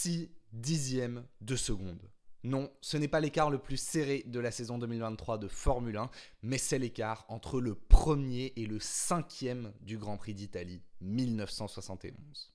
6 dixièmes de seconde. Non, ce n'est pas l'écart le plus serré de la saison 2023 de Formule 1, mais c'est l'écart entre le premier et le cinquième du Grand Prix d'Italie 1971.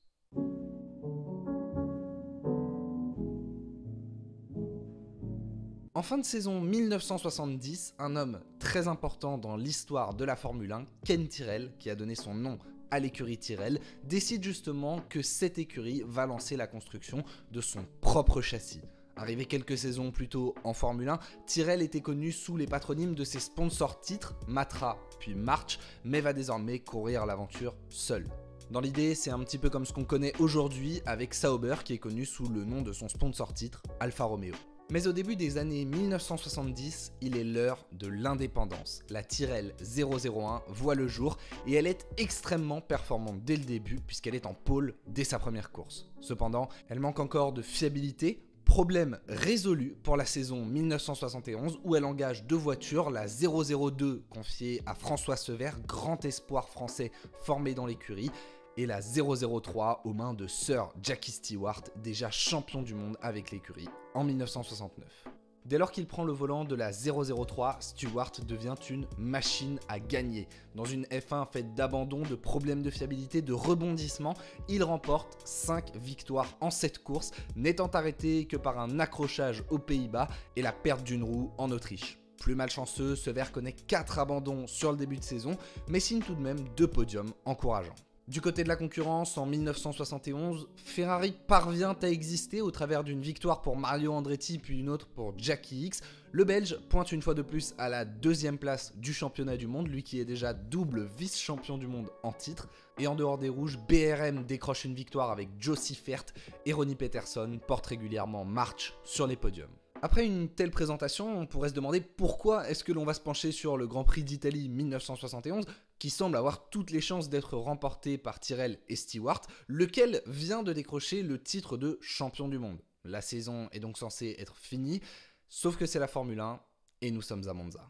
En fin de saison 1970, un homme très important dans l'histoire de la Formule 1, Ken Tyrrell, qui a donné son nom à l'écurie Tyrrell, décide justement que cette écurie va lancer la construction de son propre châssis. Arrivé quelques saisons plus tôt en Formule 1, Tyrrell était connu sous les patronymes de ses sponsors titres, Matra puis March, mais va désormais courir l'aventure seul. Dans l'idée, c'est un petit peu comme ce qu'on connaît aujourd'hui avec Sauber qui est connu sous le nom de son sponsor titre, Alfa Romeo. Mais au début des années 1970, il est l'heure de l'indépendance. La Tyrrell 001 voit le jour et elle est extrêmement performante dès le début puisqu'elle est en pole dès sa première course. Cependant, elle manque encore de fiabilité. Problème résolu pour la saison 1971 où elle engage deux voitures, la 002 confiée à François Sever, grand espoir français formé dans l'écurie, et la 003 aux mains de Sir Jackie Stewart, déjà champion du monde avec l'écurie en 1969. Dès lors qu'il prend le volant de la 003, Stewart devient une machine à gagner. Dans une F1 faite d'abandon, de problèmes de fiabilité, de rebondissements, il remporte 5 victoires en 7 courses, n'étant arrêté que par un accrochage aux Pays-Bas et la perte d'une roue en Autriche. Plus malchanceux, Sever connaît 4 abandons sur le début de saison, mais signe tout de même 2 podiums encourageants. Du côté de la concurrence, en 1971, Ferrari parvient à exister au travers d'une victoire pour Mario Andretti puis une autre pour Jackie Ickx. Le Belge pointe une fois de plus à la 2e place du championnat du monde, lui qui est déjà double vice-champion du monde en titre. Et en dehors des rouges, BRM décroche une victoire avec Joe Seifert et Ronnie Peterson porte régulièrement March sur les podiums. Après une telle présentation, on pourrait se demander pourquoi est-ce que l'on va se pencher sur le Grand Prix d'Italie 1971, qui semble avoir toutes les chances d'être remporté par Tyrrell et Stewart, lequel vient de décrocher le titre de champion du monde. La saison est donc censée être finie, sauf que c'est la Formule 1 et nous sommes à Monza.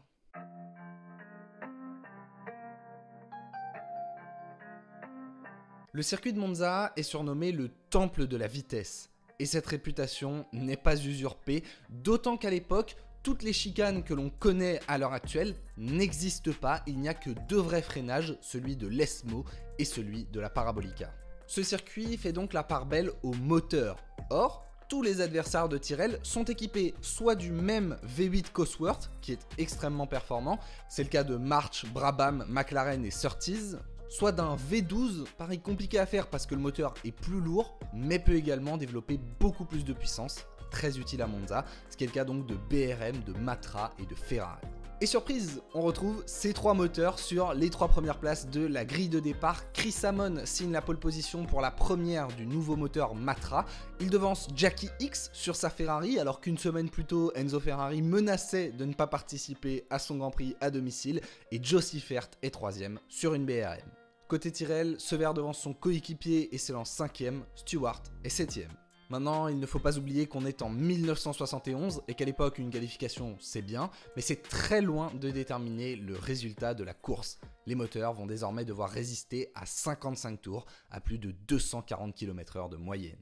Le circuit de Monza est surnommé le temple de la vitesse. Et cette réputation n'est pas usurpée, d'autant qu'à l'époque, toutes les chicanes que l'on connaît à l'heure actuelle n'existent pas, il n'y a que 2 vrais freinages, celui de l'ESMO et celui de la Parabolica. Ce circuit fait donc la part belle aux moteurs. Or, tous les adversaires de Tyrrell sont équipés soit du même V8 Cosworth, qui est extrêmement performant, c'est le cas de March, Brabham, McLaren et Surtees, soit d'un V12, pareil compliqué à faire parce que le moteur est plus lourd, mais peut également développer beaucoup plus de puissance, très utile à Monza, ce qui est le cas donc de BRM, de Matra et de Ferrari. Et surprise, on retrouve ces 3 moteurs sur les 3 premières places de la grille de départ. Chris Amon signe la pole position pour la première du nouveau moteur Matra. Il devance Jackie Ickx sur sa Ferrari, alors qu'une semaine plus tôt, Enzo Ferrari menaçait de ne pas participer à son Grand Prix à domicile, et Joe Seifert est 3e sur une BRM. Côté Tyrrell, Sever devance son coéquipier et s'élance 5e, Stewart est 7e. Maintenant, il ne faut pas oublier qu'on est en 1971 et qu'à l'époque, une qualification, c'est bien, mais c'est très loin de déterminer le résultat de la course. Les moteurs vont désormais devoir résister à 55 tours, à plus de 240 km/h de moyenne.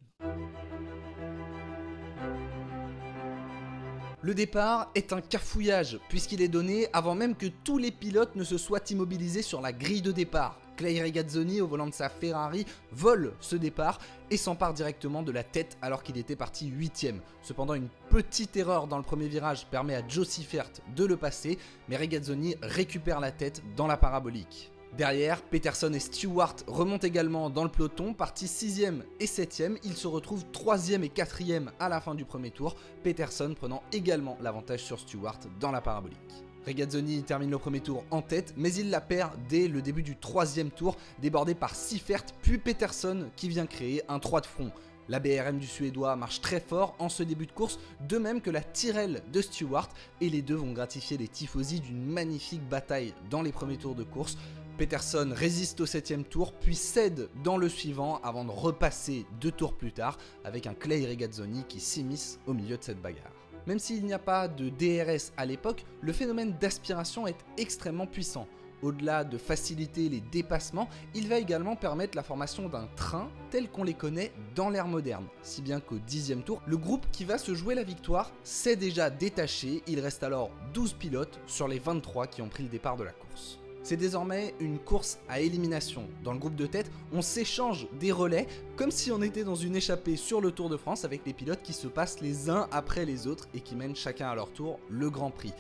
Le départ est un cafouillage, puisqu'il est donné avant même que tous les pilotes ne se soient immobilisés sur la grille de départ. Clay Regazzoni, au volant de sa Ferrari, vole ce départ et s'empare directement de la tête alors qu'il était parti 8e. Cependant, une petite erreur dans le premier virage permet à Joe Seifert de le passer, mais Regazzoni récupère la tête dans la parabolique. Derrière, Peterson et Stewart remontent également dans le peloton, partis 6e et 7e, ils se retrouvent 3e et 4e à la fin du premier tour, Peterson prenant également l'avantage sur Stewart dans la parabolique. Regazzoni termine le premier tour en tête, mais il la perd dès le début du 3e tour, débordé par Seifert puis Peterson qui vient créer un 3 de front. La BRM du Suédois marche très fort en ce début de course, de même que la Tyrrell de Stewart, et les deux vont gratifier les tifosi d'une magnifique bataille dans les premiers tours de course. Peterson résiste au 7e tour, puis cède dans le suivant avant de repasser 2 tours plus tard avec un Clay Regazzoni qui s'immisce au milieu de cette bagarre. Même s'il n'y a pas de DRS à l'époque, le phénomène d'aspiration est extrêmement puissant. Au-delà de faciliter les dépassements, il va également permettre la formation d'un train tel qu'on les connaît dans l'ère moderne. Si bien qu'au 10e tour, le groupe qui va se jouer la victoire s'est déjà détaché, il reste alors 12 pilotes sur les 23 qui ont pris le départ de la course. C'est désormais une course à élimination. Dans le groupe de tête, on s'échange des relais comme si on était dans une échappée sur le Tour de France avec les pilotes qui se passent les uns après les autres et qui mènent chacun à leur tour le Grand Prix.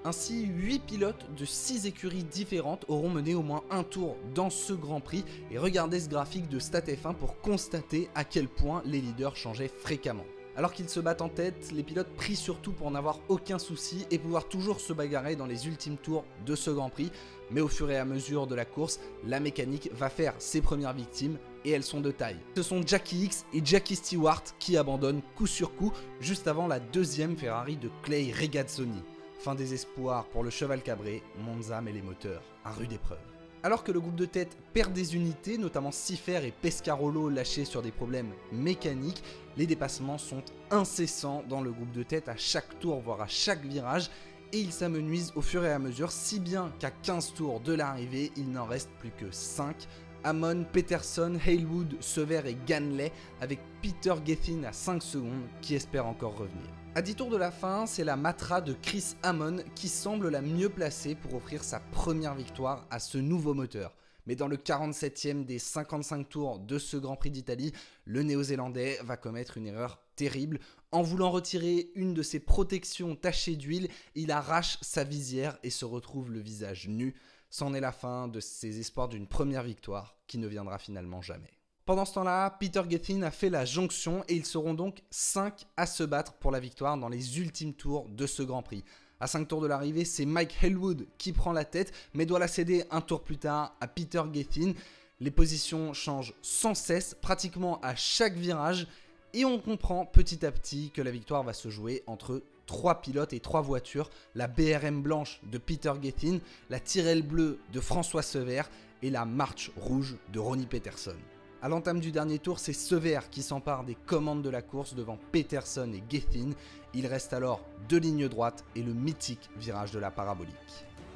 Ainsi, 8 pilotes de 6 écuries différentes auront mené au moins un tour dans ce Grand Prix et regardez ce graphique de StatF1 pour constater à quel point les leaders changeaient fréquemment. Alors qu'ils se battent en tête, les pilotes prient surtout pour n'avoir aucun souci et pouvoir toujours se bagarrer dans les ultimes tours de ce Grand Prix. Mais au fur et à mesure de la course, la mécanique va faire ses premières victimes et elles sont de taille. Ce sont Jackie Ickx et Jackie Stewart qui abandonnent coup sur coup juste avant la deuxième Ferrari de Clay Regazzoni. Fin des espoirs pour le cheval cabré, Monza met les moteurs à rude épreuve. Alors que le groupe de tête perd des unités, notamment Cipher et Pescarolo lâchés sur des problèmes mécaniques, les dépassements sont incessants dans le groupe de tête à chaque tour, voire à chaque virage, et ils s'amenuisent au fur et à mesure, si bien qu'à 15 tours de l'arrivée, il n'en reste plus que 5. Hamon, Peterson, Halewood, Sever et Ganley, avec Peter Gethin à 5 secondes qui espère encore revenir. À 10 tours de la fin, c'est la Matra de Chris Hamon qui semble la mieux placée pour offrir sa première victoire à ce nouveau moteur. Mais dans le 47e des 55 tours de ce Grand Prix d'Italie, le Néo-Zélandais va commettre une erreur terrible. En voulant retirer une de ses protections tachées d'huile, il arrache sa visière et se retrouve le visage nu. C'en est la fin de ses espoirs d'une première victoire qui ne viendra finalement jamais. Pendant ce temps-là, Peter Gethin a fait la jonction et ils seront donc 5 à se battre pour la victoire dans les ultimes tours de ce Grand Prix. À 5 tours de l'arrivée, c'est Mike Halewood qui prend la tête, mais doit la céder un tour plus tard à Peter Gethin. Les positions changent sans cesse, pratiquement à chaque virage, et on comprend petit à petit que la victoire va se jouer entre 3 pilotes et 3 voitures, la BRM blanche de Peter Gethin, la Tyrrell bleue de François Sever et la March rouge de Ronnie Peterson. À l'entame du dernier tour, c'est Sever qui s'empare des commandes de la course devant Peterson et Gethin. Il reste alors 2 lignes droites et le mythique virage de la parabolique.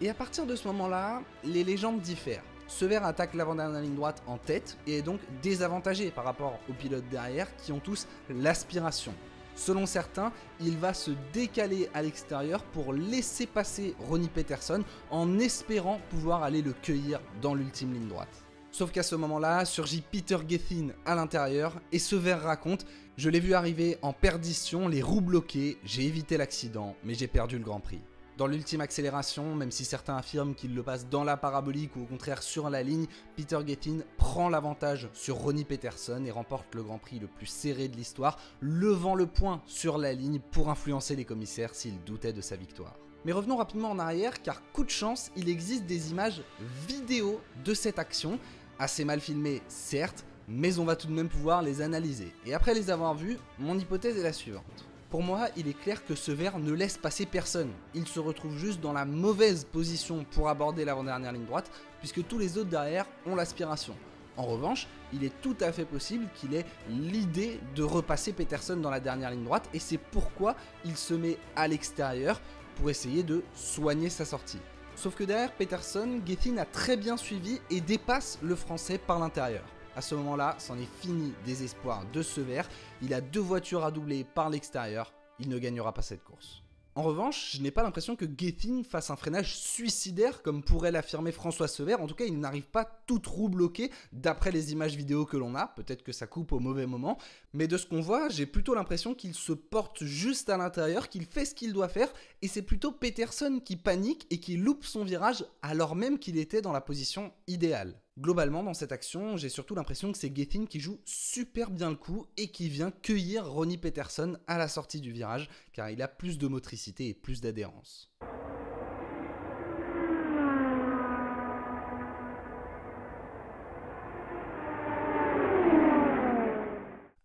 Et à partir de ce moment-là, les légendes diffèrent. Sever attaque l'avant-dernière ligne droite en tête et est donc désavantagé par rapport aux pilotes derrière qui ont tous l'aspiration. Selon certains, il va se décaler à l'extérieur pour laisser passer Ronnie Peterson en espérant pouvoir aller le cueillir dans l'ultime ligne droite. Sauf qu'à ce moment-là, surgit Peter Gethin à l'intérieur et Sever raconte « Je l'ai vu arriver en perdition, les roues bloquées, j'ai évité l'accident, mais j'ai perdu le Grand Prix. » Dans l'ultime accélération, même si certains affirment qu'il le passe dans la parabolique ou au contraire sur la ligne, Peter Gethin prend l'avantage sur Ronnie Peterson et remporte le Grand Prix le plus serré de l'histoire, levant le poing sur la ligne pour influencer les commissaires s'ils doutaient de sa victoire. Mais revenons rapidement en arrière car coup de chance, il existe des images vidéo de cette action, assez mal filmées certes, mais on va tout de même pouvoir les analyser. Et après les avoir vues, mon hypothèse est la suivante. Pour moi, il est clair que Sever ne laisse passer personne. Il se retrouve juste dans la mauvaise position pour aborder l'avant-dernière ligne droite, puisque tous les autres derrière ont l'aspiration. En revanche, il est tout à fait possible qu'il ait l'idée de repasser Peterson dans la dernière ligne droite, et c'est pourquoi il se met à l'extérieur pour essayer de soigner sa sortie. Sauf que derrière Peterson, Gethin a très bien suivi et dépasse le Français par l'intérieur. À ce moment-là, c'en est fini des espoirs de Sever. Il a 2 voitures à doubler par l'extérieur. Il ne gagnera pas cette course. En revanche, je n'ai pas l'impression que Gethin fasse un freinage suicidaire comme pourrait l'affirmer François Sever. En tout cas, il n'arrive pas toute roue bloquée d'après les images vidéo que l'on a. Peut-être que ça coupe au mauvais moment. Mais de ce qu'on voit, j'ai plutôt l'impression qu'il se porte juste à l'intérieur, qu'il fait ce qu'il doit faire. Et c'est plutôt Peterson qui panique et qui loupe son virage alors même qu'il était dans la position idéale. Globalement, dans cette action, j'ai surtout l'impression que c'est Gethin qui joue super bien le coup et qui vient cueillir Ronnie Peterson à la sortie du virage, car il a plus de motricité et plus d'adhérence.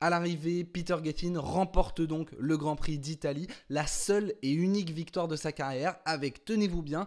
À l'arrivée, Peter Gethin remporte donc le Grand Prix d'Italie, la seule et unique victoire de sa carrière, avec, tenez-vous bien,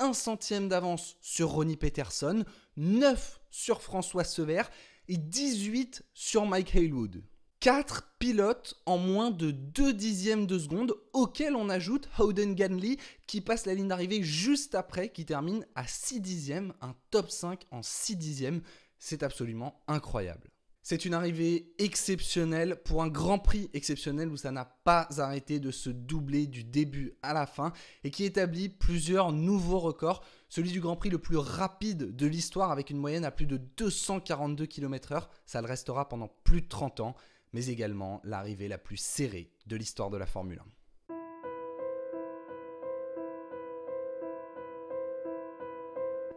1 centième d'avance sur Ronnie Peterson, 9 sur François Sever et 18 sur Mike Halewood. 4 pilotes en moins de 2 dixièmes de seconde, auxquels on ajoute Howden Ganley qui passe la ligne d'arrivée juste après, qui termine à 6 dixièmes, un top 5 en 6 dixièmes. C'est absolument incroyable. C'est une arrivée exceptionnelle pour un Grand Prix exceptionnel où ça n'a pas arrêté de se doubler du début à la fin et qui établit plusieurs nouveaux records. Celui du Grand Prix le plus rapide de l'histoire avec une moyenne à plus de 242 km/h, ça le restera pendant plus de 30 ans, mais également l'arrivée la plus serrée de l'histoire de la Formule 1.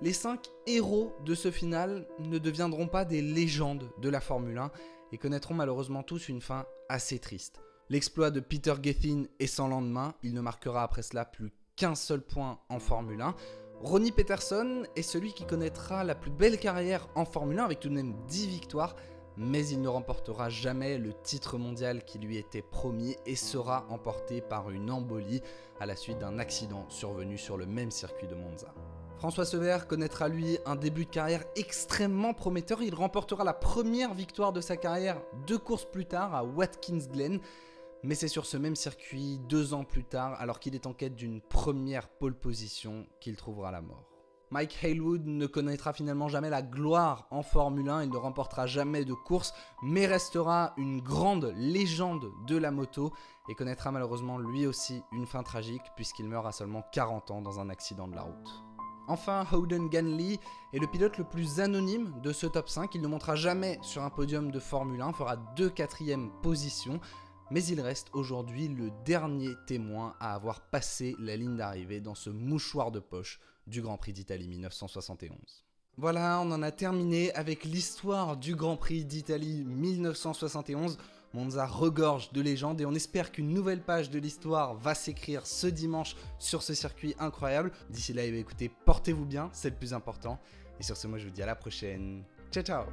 Les 5 héros de ce final ne deviendront pas des légendes de la Formule 1 et connaîtront malheureusement tous une fin assez triste. L'exploit de Peter Gethin est sans lendemain, il ne marquera après cela plus qu'un seul point en Formule 1. Ronnie Peterson est celui qui connaîtra la plus belle carrière en Formule 1 avec tout de même 10 victoires, mais il ne remportera jamais le titre mondial qui lui était promis et sera emporté par une embolie à la suite d'un accident survenu sur le même circuit de Monza. François Sever connaîtra lui un début de carrière extrêmement prometteur. Il remportera la première victoire de sa carrière 2 courses plus tard à Watkins Glen. Mais c'est sur ce même circuit, 2 ans plus tard, alors qu'il est en quête d'une première pole position, qu'il trouvera la mort. Mike Haywood ne connaîtra finalement jamais la gloire en Formule 1, il ne remportera jamais de course, mais restera une grande légende de la moto et connaîtra malheureusement lui aussi une fin tragique puisqu'il meurt à seulement 40 ans dans un accident de la route. Enfin, Howden Ganley est le pilote le plus anonyme de ce top 5. Il ne montera jamais sur un podium de Formule 1, fera 2 quatrièmes positions, mais il reste aujourd'hui le dernier témoin à avoir passé la ligne d'arrivée dans ce mouchoir de poche du Grand Prix d'Italie 1971. Voilà, on en a terminé avec l'histoire du Grand Prix d'Italie 1971. Monza regorge de légendes et on espère qu'une nouvelle page de l'histoire va s'écrire ce dimanche sur ce circuit incroyable. D'ici là, écoutez, portez-vous bien, c'est le plus important. Et sur ce, moi je vous dis à la prochaine. Ciao ciao.